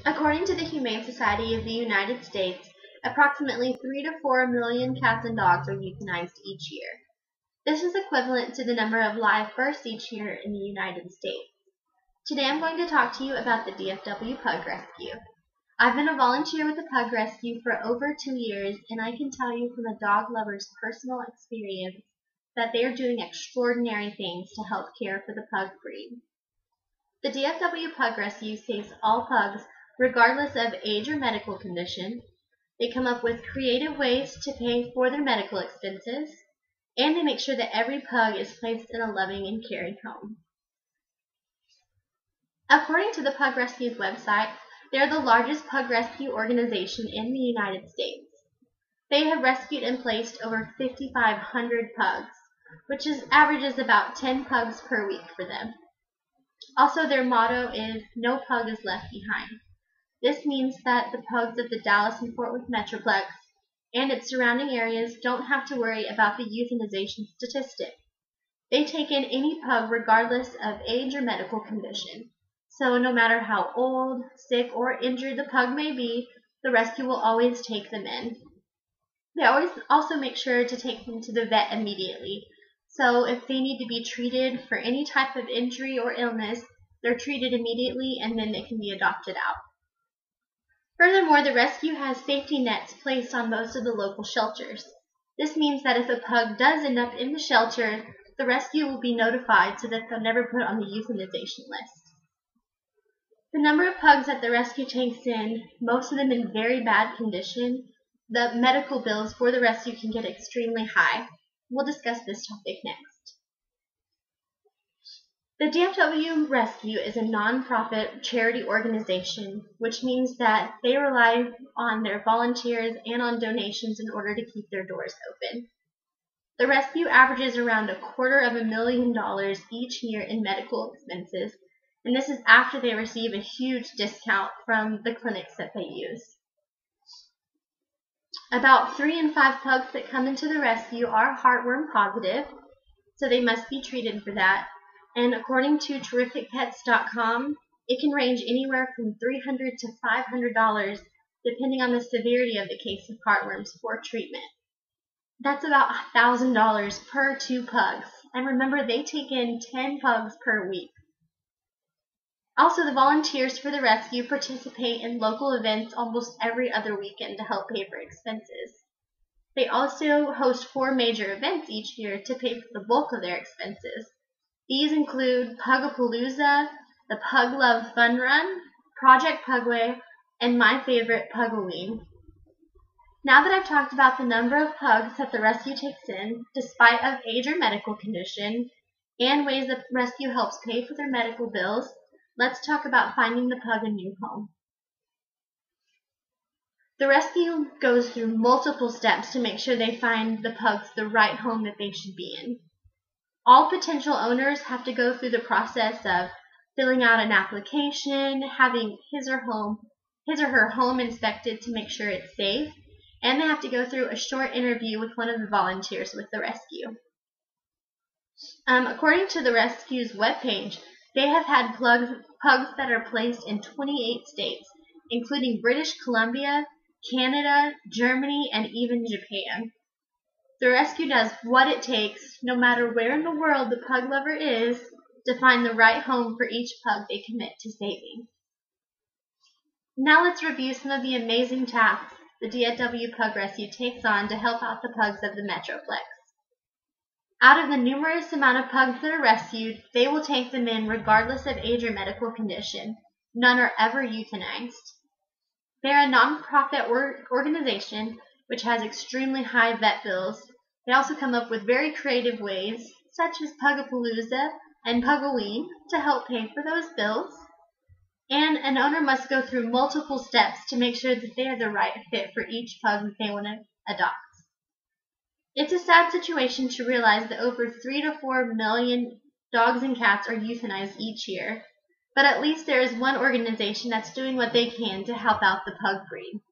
According to the Humane Society of the United States, approximately 3 to 4 million cats and dogs are euthanized each year. This is equivalent to the number of live births each year in the United States. Today I'm going to talk to you about the DFW Pug Rescue. I've been a volunteer with the Pug Rescue for over 2 years, and I can tell you from a dog lover's personal experience that they are doing extraordinary things to help care for the pug breed. The DFW Pug Rescue saves all pugs regardless of age or medical condition. They come up with creative ways to pay for their medical expenses, and they make sure that every pug is placed in a loving and caring home. According to the Pug Rescue's website, they are the largest pug rescue organization in the United States. They have rescued and placed over 5,500 pugs, which averages about 10 pugs per week for them. Also, their motto is "No pug is left behind." This means that the pugs of the Dallas and Fort Worth Metroplex and its surrounding areas don't have to worry about the euthanization statistic. They take in any pug regardless of age or medical condition. So no matter how old, sick, or injured the pug may be, the rescue will always take them in. They always also make sure to take them to the vet immediately. So if they need to be treated for any type of injury or illness, they're treated immediately and then they can be adopted out. Furthermore, the rescue has safety nets placed on most of the local shelters. This means that if a pug does end up in the shelter, the rescue will be notified so that they'll never put on the euthanization list. The number of pugs that the rescue takes in, most of them in very bad condition, the medical bills for the rescue can get extremely high. We'll discuss this topic next. The DFW Rescue is a non-profit charity organization, which means that they rely on their volunteers and on donations in order to keep their doors open. The rescue averages around $250,000 each year in medical expenses, and this is after they receive a huge discount from the clinics that they use. About 3 in 5 pugs that come into the rescue are heartworm positive, so they must be treated for that. And according to TerrificPets.com, it can range anywhere from $300 to $500 depending on the severity of the case of heartworms for treatment. That's about $1,000 per 2 pugs. And remember, they take in 10 pugs per week. Also, the volunteers for the rescue participate in local events almost every other weekend to help pay for expenses. They also host 4 major events each year to pay for the bulk of their expenses. These include Pugapalooza, the Pug Love Fun Run, Project Pugway, and my favorite, Pugween. Now that I've talked about the number of pugs that the rescue takes in, despite of age or medical condition, and ways the rescue helps pay for their medical bills, let's talk about finding the pug a new home. The rescue goes through multiple steps to make sure they find the pugs the right home that they should be in. All potential owners have to go through the process of filling out an application, having his or her home inspected to make sure it's safe, and they have to go through a short interview with one of the volunteers with the rescue. According to the rescue's webpage, they have had pugs that are placed in 28 states, including British Columbia, Canada, Germany, and even Japan. The rescue does what it takes, no matter where in the world the pug lover is, to find the right home for each pug they commit to saving. Now let's review some of the amazing tasks the DFW Pug Rescue takes on to help out the pugs of the Metroplex. Out of the numerous amount of pugs that are rescued, they will take them in regardless of age or medical condition. None are ever euthanized. They are a non-profit organization which has extremely high vet bills. They also come up with very creative ways, such as Pugapalooza and Pugween, to help pay for those bills. And an owner must go through multiple steps to make sure that they are the right fit for each pug that they want to adopt. It's a sad situation to realize that over 3 to 4 million dogs and cats are euthanized each year, but at least there is one organization that's doing what they can to help out the pug breed.